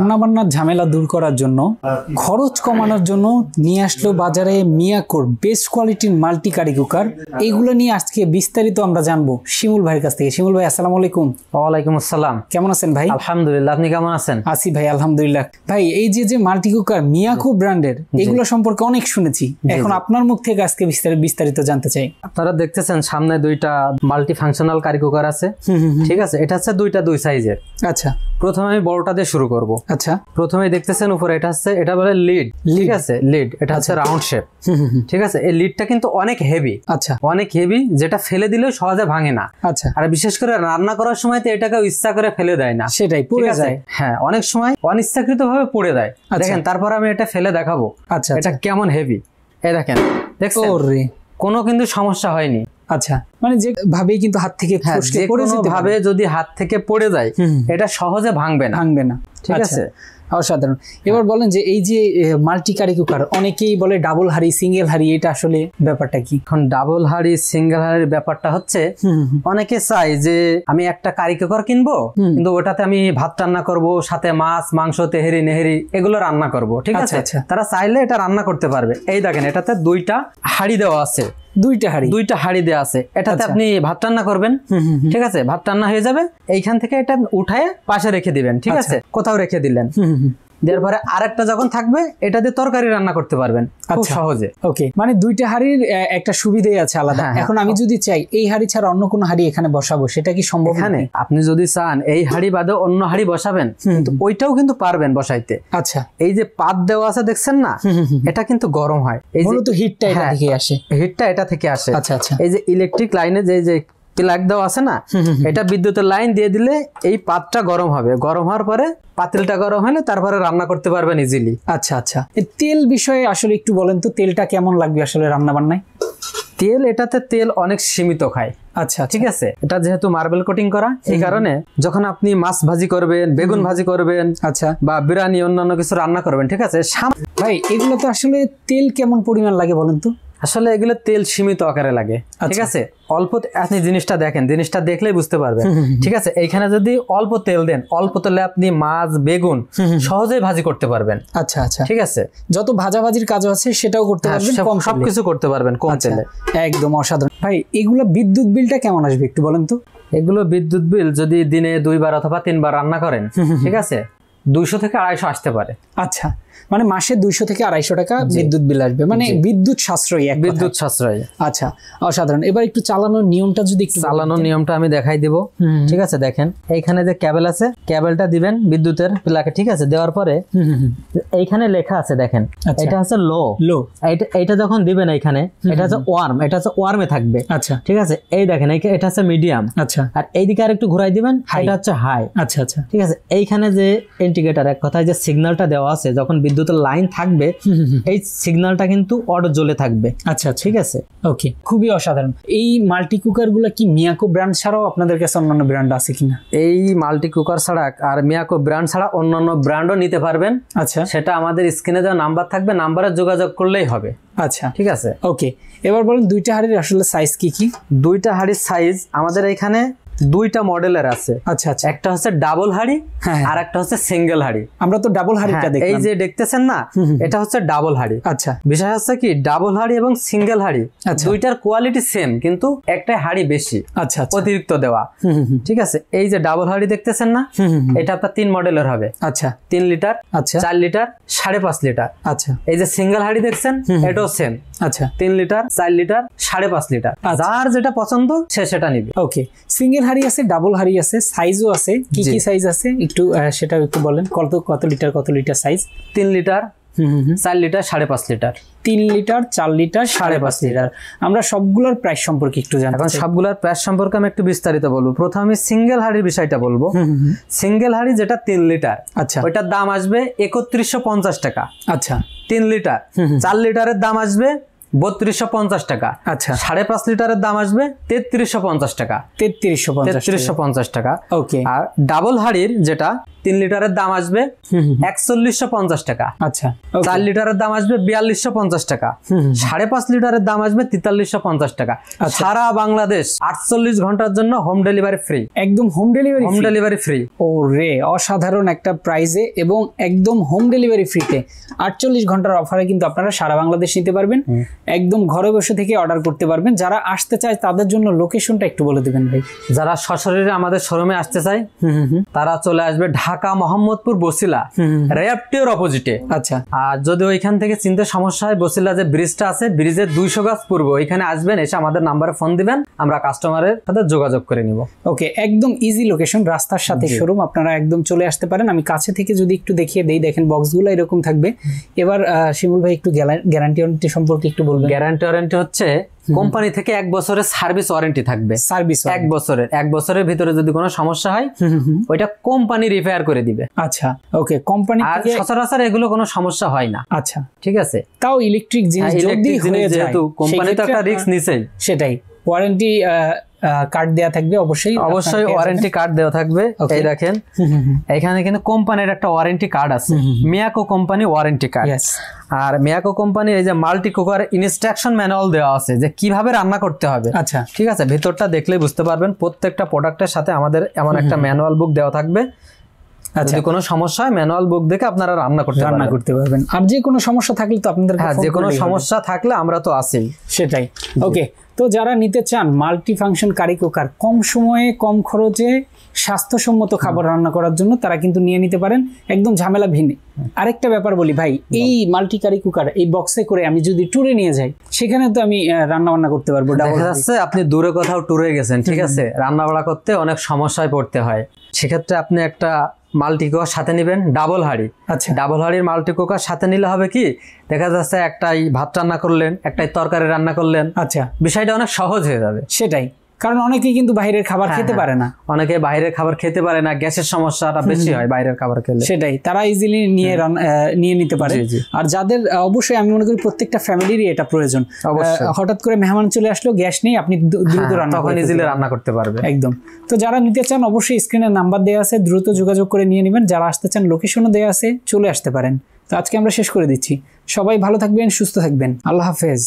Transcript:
রান্নাবান্নার ঝামেলা দূর করার জন্য, খরচ কমানোর জন্য নিয়ে আসলো বাজারে মিয়াকোর বেস্ট কোয়ালিটির মাল্টি কারি কুকার। এইগুলো নিয়ে আজকে বিস্তারিত আমরা জানবো শিমুল ভাইয়ের কাছ থেকে। শিমুল ভাই, আসসালামু আলাইকুম। ওয়ালাইকুম আসসালাম। কেমন আছেন ভাই? আলহামদুলিল্লাহ, আপনি কেমন আছেন? আছি ভাই, আলহামদুলিল্লাহ। ভাই, এই যে মাল্টি কুকার মিয়াকো ব্র্যান্ডের, এগুলো সম্পর্কে অনেক শুনেছি, এখন আপনার মুখ থেকে আজকে বিস্তারিত জানতে চাই। আপনারা দেখতেছেন সামনে দুইটা মাল্টি ফাংশনাল কারি কুকার আছে, ঠিক আছে? এটা হচ্ছে দুইটা দুই সাইজের। আচ্ছা, প্রথমে আমি বড়টা দিয়ে শুরু করব। আচ্ছা, প্রথমে দেখতেছেন উপরে এটা বলে লিড, ঠিক আছে? লিড, এটা হচ্ছে রাউন্ড শেপ, ঠিক আছে? এই লিডটা কিন্তু অনেক হেভি, আচ্ছা, অনেক হেভি, যেটা ফেলে দিলেও সহজে ভাঙে না। আচ্ছা, আর বিশেষ করে রান্না করার সময় তো এটাকে ইচ্ছা করে ফেলে দেয় না, সেটাই পড়ে যায়। হ্যাঁ, অনেক সময় অনিচ্ছাকৃত ভাবে পড়ে দেয়। দেখেন, তারপর আমি এটা ফেলে দেখাবো। আচ্ছা, এটা কেমন হেভি, এই দেখেন, দেখছেন? কোনো কিন্তু সমস্যা হয়নি। আচ্ছা, মানে যে ভাবেই কিন্তু হাত থেকে পড়ে যেতে ভাবে যদি হাত থেকে পড়ে যায়, এটা সহজে ভাঙবে না, ঠিক আছে? অসাধারণ। এবার বলেন যে এই যে মাল্টি কারি কুকার, অনেকেই বলে ডাবল হাড়ি, সিঙ্গেল হাড়ি, এটা আসলে ব্যাপারটা কি? এখন ডাবল হাড়ি সিঙ্গেল হাড়ির ব্যাপারটা হচ্ছে, অনেকে চায় যে আমি একটা কারি কুকার কিনবো, কিন্তু ওটাতে আমি ভাত রান্না করব, সাথে মাছ মাংস তেহেরি নেহেরি এগুলো রান্না করব, ঠিক আছে? তারা চাইলে এটা রান্না করতে পারবে। এই দেখেন, এটাতে দুইটা হাড়ি দেওয়া আছে, দুইটা হাড়ি দেওয়া আছে। এটাতে আপনি ভাত রান্না করবেন, ঠিক আছে? ভাত রান্না হয়ে যাবে, এইখান থেকে এটা উঠায় পাশে রেখে দিবেন, ঠিক আছে? কোথাও রেখে দিলেন, দেওয়ার পরে আরেকটা যখন থাকবে, এটা দিয়ে তরকারি রান্না করতে পারবেন খুব সহজে। ওকে, মানে দুইটা হাড়ির একটা সুবিধাই আছে আলাদা। এখন আমি যদি চাই এই হাড়ি ছাড়া অন্য কোনো হাড়ি এখানে বসাবো, সেটা কি সম্ভব? এখানে আপনি যদি চান এই হাড়ি বাদে অন্য হাড়ি বসাবেন, কিন্তু ওইটাও কিন্তু পারবেন বসাইতে। আচ্ছা, এই যে পাত দেওয়া আছে দেখছেন না, এটা কিন্তু গরম হয়। এই যে হিটটা এটা থেকে আসে, হিটটা এটা থেকে আসে। আচ্ছা, আচ্ছা। এই যে ইলেকট্রিক লাইনে যে প্লাগ দেওয়া আছে না, এটা বিদ্যুতের লাইন দিয়ে দিলে এই পাতটা গরম হবে। গরম হওয়ার পরে পাতিলটা গরম হলে তারপরে রান্না করতে পারবেন ইজিলি। আচ্ছা, আচ্ছা। তেল বিষয়ে আসলে একটু বলেন তো, তেলটা কেমন লাগবে আসলে রান্না বান্নায়? এটাতে তেল অনেক সীমিত খায়। আচ্ছা, ঠিক আছে? এটা যেহেতু মার্বেল কোটিং করা, এই কারণে যখন আপনি মাছ ভাজি করবেন, বেগুন ভাজি করবেন, আচ্ছা, বা বিরিয়ানি অন্যান্য কিছু রান্না করবেন, ঠিক আছে? ভাই, এগুলো তো আসলে তেল কেমন পরিমাণ লাগে বলেন তো? আসলে এগুলো তেল সীমিত আকারে লাগে, ঠিক আছে? অল্প, আপনি জিনিসটা দেখেন, জিনিসটা দেখলেই বুঝতে পারবেন, ঠিক আছে? এইখানে যদি অল্প তেল দেন, অল্প তেলে আপনি মাছ বেগুন সহজেই ভাজি করতে পারবেন। আচ্ছা, আচ্ছা, ঠিক আছে? যত ভাজাভাজির কাজ আছে সেটাও করতে পারবেন, সবকিছু করতে পারবেন কম তেলে। একদম অসাধারণ। ভাই, এগুলো বিদ্যুৎ বিলটা কেমন আসবে একটু বলেন তো? এগুলো বিদ্যুৎ বিল যদি দিনে 2 বার অথবা 3 বার রান্না করেন, ঠিক আছে, 200 থেকে 250 আসতে পারে। আচ্ছা, মানে মাসে 200 থেকে 250 টাকা বিদ্যুৎ বিল আসবে, মানে বিদ্যুৎ সাশ্রয়ী। আচ্ছা, অসাধারণ। এবার একটু চালানোর নিয়মটা যদি চালানোর নিয়মটা আমি দেখাই দেব, ঠিক আছে? দেখেন, এইখানে যে কেবল আছে, কেবলটা দিবেন বিদ্যুতের প্লাগে, ঠিক আছে? দেওয়ার পরে এইখানে লেখা আছে, দেখেন, এটা হচ্ছে লো। এটা যখন দিবেন এইখানে, এটা হচ্ছে ওয়ার্ম, এটা হচ্ছে ওয়ার্মে থাকবে। আচ্ছা, ঠিক আছে? এই দেখেন, এটা হচ্ছে মিডিয়াম। আচ্ছা, আর এইদিকে আর একটু ঘুরাই দিবেন, এটা হচ্ছে হাই। আচ্ছা, আচ্ছা, ঠিক আছে? এইখানে যে ইন্ডিকেটর, এক কথায় যে সিগন্যালটা দেওয়া আছে, যখন বিদ্যুতের লাইন থাকবে, এই সিগন্যালটা কিন্তু অটো জ্বলে থাকবে। আচ্ছা, ঠিক আছে। ওকে, খুবই অসাধারণ। এই মাল্টি কুকার গুলা কি মিয়াকো ব্র্যান্ড ছাড়াও আপনাদের কাছে অন্যান্য ব্র্যান্ড আছে কিনা? এই মাল্টি কুকার ছাড়া আর মিয়াকো ব্র্যান্ড ছাড়া অন্যান্য ব্র্যান্ডও নিতে পারবেন। আচ্ছা, সেটা আমাদের স্ক্রিনে দেওয়া নাম্বার থাকবে, নাম্বারে যোগাযোগ করলেই হবে। আচ্ছা, ঠিক আছে। ওকে, এবার বলেন দুইটা হাড়ির আসলে সাইজ কি কি? দুইটা হাড়ির সাইজ আমাদের এখানে দুইটা মডেলের আছে। আচ্ছা, আচ্ছা। একটা হচ্ছে ডাবল হাড়ি, আর একটা হচ্ছে সিঙ্গেল হাড়ি। আমরা তো ডাবল হাড়িটা দেখলাম, এই যে দেখতেছেন না, এটা হচ্ছে ডাবল হাড়ি। আচ্ছা, বিষয় হচ্ছে কি, ডাবল হাড়ি এবং সিঙ্গেল হাড়ি দুইটার কোয়ালিটি সেম, কিন্তু একটা হাড়ি বেশি, আচ্ছা, অতিরিক্ত দেওয়া। ঠিক আছে? এই যে ডাবল হাড়ি দেখতেছেন না, এটা আপনার 3 মডেলের হবে। আচ্ছা, 3 লিটার, আচ্ছা, 4 লিটার, 5.5 লিটার। আচ্ছা, এই যে সিঙ্গেল হাড়ি দেখছেন, এটাও সেম। আচ্ছা, 3 লিটার, 4 লিটার, 5.5 লিটার। যার যেটা পছন্দ সে সেটা নিবে। ওকে, সিঙ্গেল হাড়ি আছে, ডাবল হাড়ি আছে, সাইজও আছে। কি কি সাইজ আছে একটু সেটাও একটু বলেন। কত litre size? 3 litre, 4 litre, 5.5 litre. 3 litre, 4 litre, 5.5 litre. আমরা সবগুলোর প্রাইস সম্পর্কে একটু জানবো। এখন সবগুলোর প্রাইস সম্পর্কে আমি একটু বিস্তারিত বলবো। প্রথমে আমি সিঙ্গেল হাড়ির বিষয়টা বলবো। সিঙ্গেল হাড়ি যেটা 3 লিটার, আচ্ছা, ওইটার দাম আসবে 3150 টাকা। আচ্ছা, 3 লিটার। 4 লিটারের দাম আসবে 3250 টাকা। আচ্ছা 5.5 লিটারের দাম আসবে 3350 টাকা। 3350 টাকা। ওকে। আর ডাবল হাড়ির যেটা 3 লিটারের দাম আসবে 4150 টাকা। আচ্ছা 4 লিটারের দাম আসবে 4250 টাকা। 5.5 লিটারের দাম আসবে 4350 টাকা। সারা বাংলাদেশ 48 ঘন্টার জন্য হোম ডেলিভারি ফ্রি। একদম হোম ডেলিভারি ফ্রি। ও রে, অসাধারণ একটা প্রাইজে এবং একদম হোম ডেলিভারি ফ্রিতে 48 ঘন্টার অফারে কিন্তু আপনারা সারা বাংলাদেশ নিতে পারবেন। একদম ঘরে বসে থেকে অর্ডার করতে পারবেন। যারা আসতে চায় তাদের জন্য লোকেশনটা একটু বলে দিবেন ভাই। যারা সশরীরে আমাদের শোরুমে আসতে চায় তারা চলে আসবে ঢাকা মোহাম্মদপুর বসিলা র্যাপটিওর অপোজিটে। আচ্ছা, আর যদি ওইখান থেকে চিনতে সমস্যা হয়, বসিলা যে ব্রিজটা আছে, ব্রিজের 200 গজ পূর্ব ওইখানে আসবেন, এসে আমাদের নাম্বারে ফোন দিবেন, আমরা কাস্টমারের সাথে যোগাযোগ করে নিব। ওকে, একদম ইজি লোকেশন, রাস্তার সাথে শোরুম, আপনারা একদম চলে আসতে পারেন। আমি কাছে থেকে যদি একটু দেখিয়ে দেই, দেখেন বক্সগুলো এরকম থাকবে। এবার শিমুল ভাই একটু গ্যারান্টি ওয়ারেন্টি সম্পর্কে একটু বলবেন। গ্যারান্টি ওয়ারেন্টি হচ্ছে কোম্পানি থেকে 1 বছরের সার্ভিস ওয়ারেন্টি থাকবে। সার্ভিস 1 বছরের ভিতরে যদি কোনো সমস্যা হয় ওইটা কোম্পানি রিপেয়ার করে দিবে। আচ্ছা ওকে, কোম্পানি আর থেকে সচরাচর এগুলো কোনো সমস্যা হয় না। আচ্ছা ঠিক আছে, তাও ইলেকট্রিক জিনিস যদি হয়ে যায়, যেহেতু কোম্পানি তো একটা রিস্ক নিছেই, সেটাই ওয়ারেন্টি কার্ড দেওয়া থাকবে। অবশ্যই ওয়ারেন্টি কার্ড দেওয়া থাকবে। এই দেখেন এখানে কিন্তু কোম্পানির একটা ওয়ারেন্টি কার্ড আছে, মিয়াকো কোম্পানি ওয়ারেন্টি কার্ড। আর মিয়াকো কোম্পানির এই যে মাল্টি কুকার ইনস্ট্রাকশন ম্যানুয়াল দেওয়া আছে যে কিভাবে রান্না করতে হবে। আচ্ছা ঠিক আছে, ভিতরটা দেখলেই বুঝতে পারবেন। প্রত্যেকটা প্রোডাক্টের সাথে আমাদের এমন একটা ম্যানুয়াল বুক দেওয়া থাকবে। যদি কোনো সমস্যা হয় ম্যানুয়াল বুক দেখে আপনারা রান্না করতে পারবেন। আর যে কোনো সমস্যা থাকলে তো আপনাদের, যে কোনো সমস্যা থাকলে আমরা তো আছি। সেটাই। ওকে, তো যারা নিতে চান মাল্টি ফাংশন কারি কুকার, কম সময়ে কম খরচে স্বাস্থ্যসম্মত খাবার রান্না করার জন্য, তারা কিন্তু নিয়ে নিতে পারেন, একদম ঝামেলা ভিন্ন। আরেকটা ব্যাপার বলি ভাই, এই মাল্টি কারি কুকার এই বক্সে করে আমি যদি ট্যুরে নিয়ে যাই, সেখানে তো আমি রান্না বান্না করতে পারবো। দেখা যাচ্ছে আপনি দূরে কোথাও ট্যুরে গেছেন, ঠিক আছে, রান্না বান্না করতে অনেক সমস্যায় পড়তে হয়, সেক্ষেত্রে আপনি একটা মাল্টি কুকার সাথে নেবেন, ডাবল হাড়ি। আচ্ছা, ডাবল হাড়ির মাল্টি কুকার সাথে নিলে হবে কি, দেখা যাচ্ছে একটাই ভাত রান্না করলেন, একটাই তরকারি রান্না করলেন। আচ্ছা, বিষয়টা অনেক সহজ হয়ে যাবে। সেটাই, কারণ অনেকেই কিন্তু বাইরের খাবার খেতে পারে না। অনেকে বাইরের খাবার খেতে পারে না, গ্যাসের সমস্যাটা বেশি হয় বাইরের খাবার খেলে। সেটাই, তারা ইজিলি নিয়ে নিতে পারে। আর যাদের, অবশ্যই আমি মনে করি প্রত্যেকটা ফ্যামিলিরই এটা প্রয়োজন। হঠাৎ করে মেহমান চলে আসলো, গ্যাস নেই, আপনি দ্রুত রান্না করতে পারবেন। একদম। তো যারা নিতে চান অবশ্যই স্ক্রিনের নাম্বার দেওয়া আছে, দ্রুত যোগাযোগ করে নিয়ে নেবেন। যারা আসতে চান লোকেশনও দেওয়া আছে, চলে আসতে পারেন। তো আজকে আমরা শেষ করে দিচ্ছি। সবাই ভালো থাকবেন, সুস্থ থাকবেন। আল্লাহ হাফেজ।